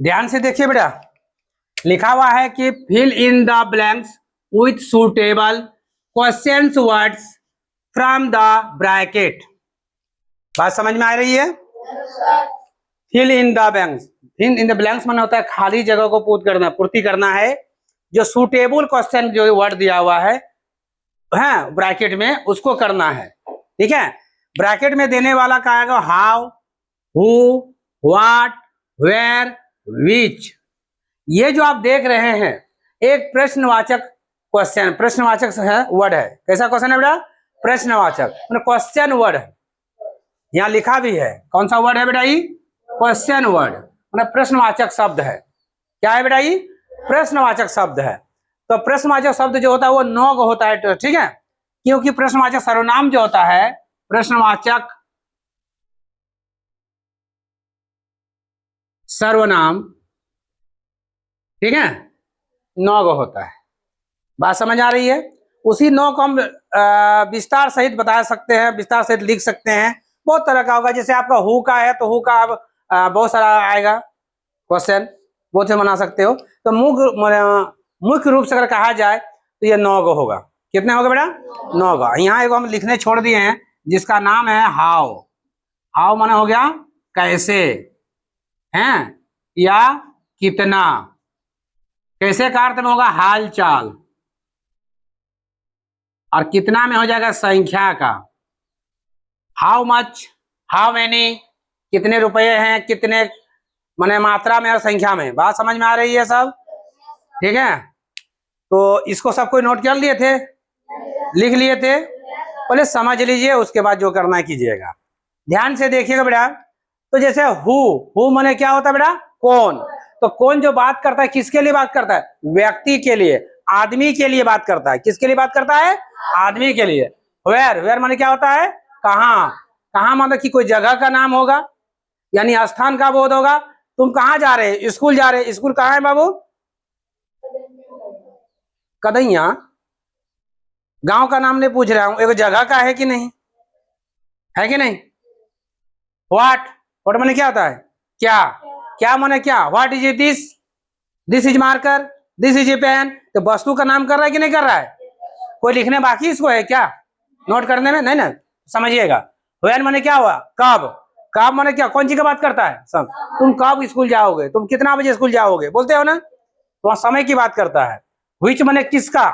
ध्यान से देखिए बेटा, लिखा हुआ है कि fill in the blanks with suitable questions words from the bracket. बात समझ में आ रही है? Fill in the blanks, fill in the blanks माना होता है खाली जगह को पूर्ति करना है। जो सूटेबल क्वेश्चन जो वर्ड दिया हुआ है ब्रैकेट में, उसको करना है। ठीक है, ब्रैकेट में देने वाला क्या आएगा? हाउ, हु, व्हाट, वेयर, विच। ये जो आप देख रहे हैं एक प्रश्नवाचक क्वेश्चन, प्रश्नवाचक है वर्ड है। कैसा क्वेश्चन है बेटा? प्रश्नवाचक, क्वेश्चन वर्ड है। यहाँ लिखा भी है कौन सा वर्ड है बेटा? ये क्वेश्चन वर्ड, मतलब प्रश्नवाचक शब्द है। क्या है बेटा? ये प्रश्नवाचक शब्द है। तो प्रश्नवाचक शब्द जो होता है वो नौ का होता है। ठीक है, क्योंकि प्रश्नवाचक सर्वनाम जो होता है, प्रश्नवाचक सर्वनाम, ठीक है, 9 का होता है। बात समझ आ रही है? उसी 9 को हम विस्तार सहित बता सकते हैं, विस्तार सहित लिख सकते हैं। बहुत तरह का होगा। जैसे आपका हु का है तो हु का अब बहुत सारा आएगा क्वेश्चन, बहुत से बना सकते हो। तो मुख्य रूप से अगर कहा जाए तो ये 9 का होगा। कितने होगा बेटा? 9 का। यहाँ एक हम लिखने छोड़ दिए हैं जिसका नाम है हाउ। हाउ माने हो गया कैसे, हैं, या कितना। कैसे का अर्थ में होगा हाल चाल, और कितना में हो जाएगा संख्या का। हाउ मच, हाउ मेनी, कितने रुपए हैं, कितने माने मात्रा में और संख्या में। बात समझ में आ रही है सब? ठीक है, तो इसको सब कोई नोट कर लिए थे, लिख लिए थे? पहले समझ लीजिए, उसके बाद जो करना है कीजिएगा। ध्यान से देखिएगा बेटा। तो जैसे हु माने क्या होता है बेटा? कौन। तो कौन जो बात करता है किसके लिए बात करता है? व्यक्ति के लिए, आदमी के लिए बात करता है। किसके लिए बात करता है? आदमी के लिए। वेयर माने क्या होता है? कहाँ। कहाँ मतलब कि कोई जगह का नाम होगा, यानी स्थान का बोध होगा। तुम कहाँ जा रहे हैं? स्कूल जा रहे हैं। स्कूल कहाँ है बाबू? कदैया। गांव का नाम नहीं पूछ रहा हूं, एक जगह का है कि नहीं? है कि नहीं? व्हाट माने क्या होता है? क्या। क्या माने क्या? What is this, this is marker, this is a pen. तो वस्तु का नाम कर रहा है कि नहीं कर रहा है? कोई लिखने बाकी इसको है क्या? नोट करने में नहीं ना? समझिएगा। वेयर माने क्या हुआ? कब। कब माने क्या? कौन चीज की बात करता है? सब। तुम कब स्कूल जाओगे, तुम कितना बजे स्कूल जाओगे, बोलते हो ना? तो समय की बात करता है। व्हिच माने किसका,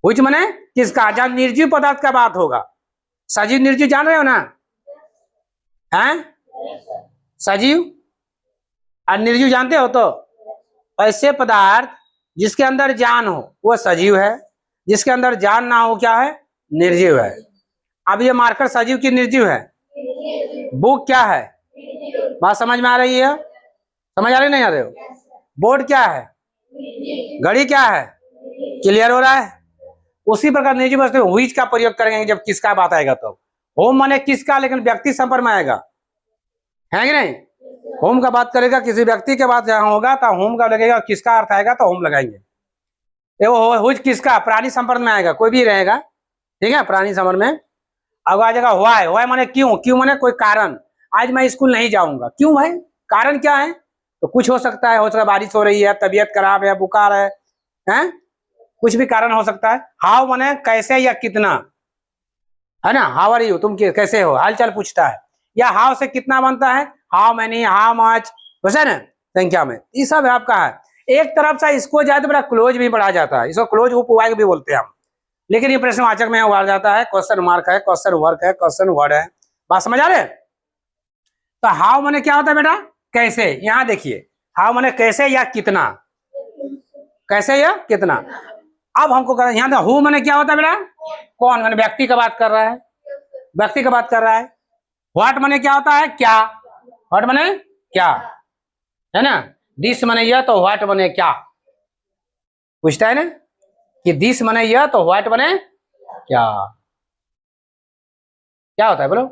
व्हिच माने किसका। जहां निर्जीव पदार्थ का बात होगा, सजीव निर्जीव जान रहे हो ना? हैं? सजीव और निर्जीव जानते हो? तो ऐसे पदार्थ जिसके अंदर जान हो वो सजीव है, जिसके अंदर जान ना हो क्या है? निर्जीव है। अब ये मार्कर सजीव की निर्जीव है? बुक क्या है? बात समझ में आ रही है? समझ आ रही नहीं आ रहे हो? बोर्ड क्या है? घड़ी क्या है? क्लियर हो रहा है? उसी प्रकार निर्जीव वस्तु व्हिच का प्रयोग करेंगे जब किसका बात आएगा। तो होम माने किसका, लेकिन व्यक्ति संपर्क में आएगा, है कि नहीं? होम का बात करेगा, किसी व्यक्ति के बात जहां होगा तो होम का लगेगा, किसका अर्थ आएगा तो होम लगाएंगे। हुज किसका, प्राणी संपर्क में आएगा, कोई भी रहेगा। ठीक है, प्राणी संपर्क में। अब आ जाएगा व्हाई। व्हाई माने क्यों, क्यों माने कोई कारण। आज मैं स्कूल नहीं जाऊंगा, क्यों भाई? कारण क्या है? तो कुछ हो सकता है, बारिश हो रही है, तबीयत खराब है, बुखार है, हैं? कुछ भी कारण हो सकता है। हाउ माने कैसे या कितना, है ना? हाउ आर यू, तुम कैसे हो, हाल चाल पूछता है। या हाउ से कितना बनता है? हाउ मैनी, हाउ मच, वैसे ना संख्या में। ये सब है आपका है। एक तरफ से इसको जाए तो बड़ा क्लोज भी पढ़ा जाता है, इसको क्लोज उपवाक्य भी बोलते हैं हम, लेकिन ये प्रश्नवाचक में उभार जाता है। क्वेश्चन मार्क है, क्वेश्चन वर्क है, क्वेश्चन वर्ड है। बात समझ आ रहे? तो हाउ माने क्या होता है बेटा? कैसे। यहां देखिए, हाउ माने कैसे या कितना, कैसे या कितना। अब हमको यहाँ हु माने क्या होता है बेटा? कौन, माने व्यक्ति का बात कर रहा है, व्यक्ति का बात कर रहा है। व्हाट माने क्या होता है? क्या। व्हाट माने क्या, है ना? दिस माने यह, तो व्हाट माने क्या। पूछता है ना कि दिस माने यह, तो व्हाट माने क्या। क्या होता है बोलो?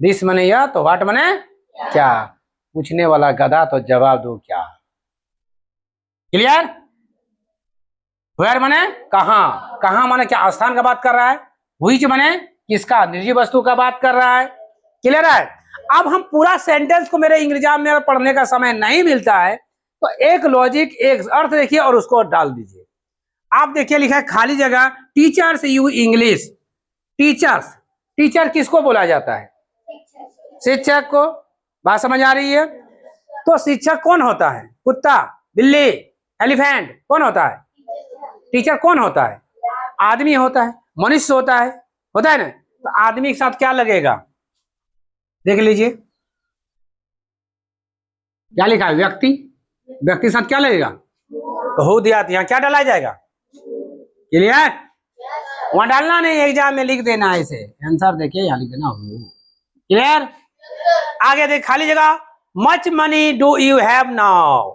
दिस माने यह, तो व्हाट माने क्या। पूछने वाला गधा, तो जवाब दो क्या। क्लियर? वेयर माने कहाँ, कहाँ माने क्या, स्थान का बात कर रहा है। व्हिच माने किसका, निर्जीव वस्तु का बात कर रहा है। क्लियर है? अब हम पूरा सेंटेंस को मेरे एग्जाम में पढ़ने का समय नहीं मिलता है, तो एक लॉजिक एक अर्थ देखिए और उसको डाल दीजिए। आप देखिए लिखा है खाली जगह teachers you English. Teachers, teacher किसको बोला जाता है? शिक्षक को। बात समझ आ रही है? तो शिक्षक कौन होता है? कुत्ता, बिल्ली, एलिफेंट, कौन होता है? टीचर कौन होता है? आदमी होता है, मनुष्य होता है ना। तो आदमी के साथ क्या लगेगा? देख लीजिए क्या लिखा है, व्यक्ति। व्यक्ति के साथ क्या लगेगा? तो हो दिया, यहाँ क्या डाला जाएगा? क्लियर? वहां डालना नहीं, एग्जाम में लिख देना है, इसे आंसर देखिए यहाँ लिख देना हो। क्लियर? आगे देख खाली जगह much money do you have now.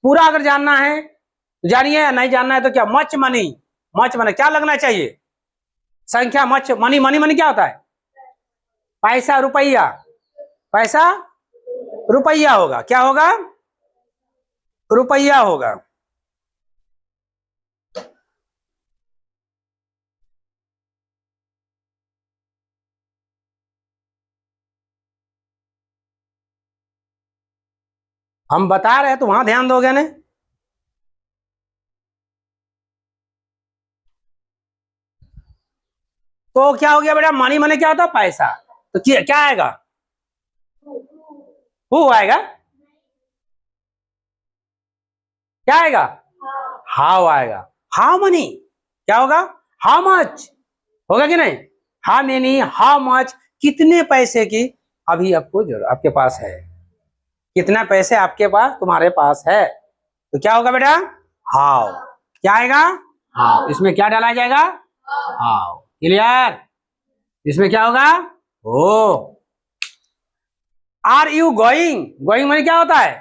पूरा अगर जानना है तो जानिए, नहीं जानना है तो क्या? मच मनी, मच मनी क्या लगना चाहिए? संख्या। मच मनी, मनी मनी क्या होता है? पैसा, रुपया। पैसा रुपया होगा, क्या होगा? रुपया होगा। हम बता रहे हैं तो वहां ध्यान दोगे ना। तो क्या हो गया बेटा? मनी मनी क्या होता है? पैसा। तो क्या आएगा? हु आएगा? क्या आएगा? हाउ आएगा। हाउ मनी क्या होगा? हाउ मच होगा कि नहीं? हाउ मेनी, हाउ मच, कितने पैसे की अभी आपको जरूरत, आपके पास है, कितना पैसे आपके पास, तुम्हारे पास है। तो क्या होगा बेटा? हाउ। क्या आएगा? हाउ। इसमें क्या डाला जाएगा? हाउ। क्लियर? इसमें क्या होगा? Oh. Are you going? Going माने क्या होता है?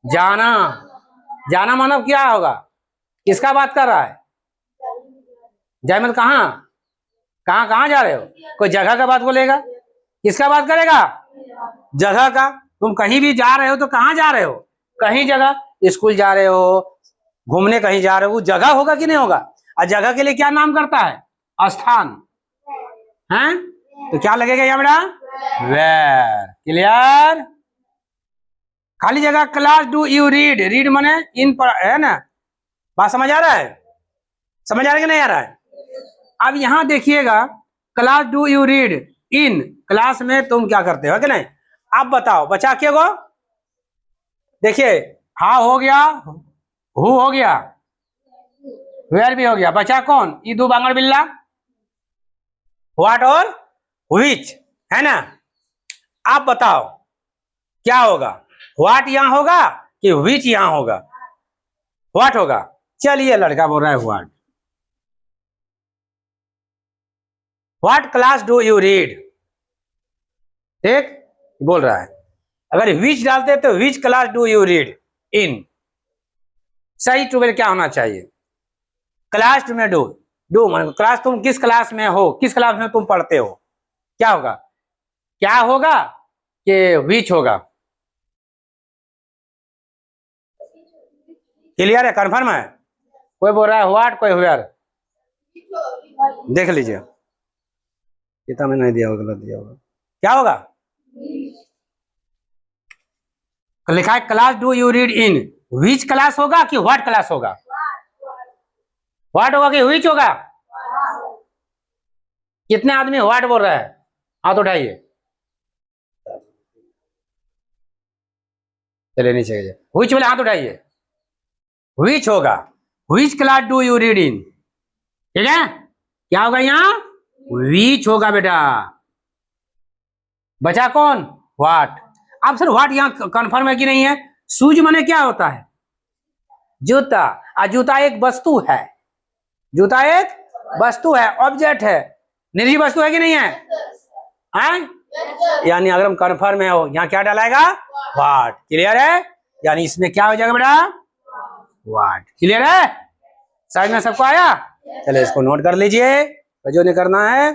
जाना। जाना मानव क्या होगा? किसका बात कर रहा है? जाए मतलब कहाँ? कहाँ कहाँ जा रहे हो? कोई जगह का बात बोलेगा। किसका बात करेगा? जगह का। तुम कहीं भी जा रहे हो तो कहाँ जा रहे हो? कहीं जगह, स्कूल जा रहे हो, घूमने कहीं जा रहे हो, वो जगह होगा कि नहीं होगा? और जगह के लिए क्या नाम करता है? स्थान है। तो क्या लगेगा यहाँ बेटा? वेयर। क्लियर? खाली जगह class do you read. Read माने इन पर है ना। बात समझ आ रहा है? समझ आ रहा है कि नहीं आ रहा है? अब यहां देखिएगा class do you read in. Class में तुम क्या करते हो कि नहीं? आप बताओ बचा के गो। देखिए हा हो गया, हु हो गया, वेयर भी हो गया, बचा कौन? ईदू बांगड़ बिल्ला, व्हाट और विच, है ना। आप बताओ क्या होगा? व्हाट यहां होगा कि विच यहां होगा? व्हाट होगा। चलिए लड़का बोल रहा है what. What class do you read? ठीक बोल रहा है। अगर विच डालते तो which class do you read in. सही टू क्या होना चाहिए? क्लास में डू। डू क्लास, तुम किस क्लास में हो, किस क्लास में तुम पढ़ते हो, क्या होगा? क्या होगा कि विच होगा? क्लियर है? कंफर्म है? कोई बोल रहा है व्हाट, कोई वेयर। देख लीजिए कितना में नहीं दिया होगा, गलत दिया होगा। क्या होगा? लिखा है class do you read in. Which class होगा कि व्हाट क्लास होगा? व्हाट होगा कि विच होगा? कितने आदमी व्हाट बोल रहा है? हाथ उठाइए। चलिए नीचे विच वाले हाथ उठाइए। विच होगा। Which class do you read in. ठीक है? क्या होगा यहाँ? विच होगा बेटा। बचा कौन? व्हाट। अब सर व्हाट यहाँ कंफर्म है कि नहीं है? शूज माने क्या होता है? जूता। और जूता एक वस्तु है। जूता एक वस्तु है, ऑब्जेक्ट है, निजी वस्तु है कि नहीं है? हैं? यानी अगर हम कंफर्म है हो, यहाँ क्या डालेगा? व्हाट। क्लियर है? यानी इसमें क्या हो जाएगा बेटा? व्हाट। क्लियर है? समझ में सबको आया? चलिए इसको नोट कर लीजिए जो नहीं करना है।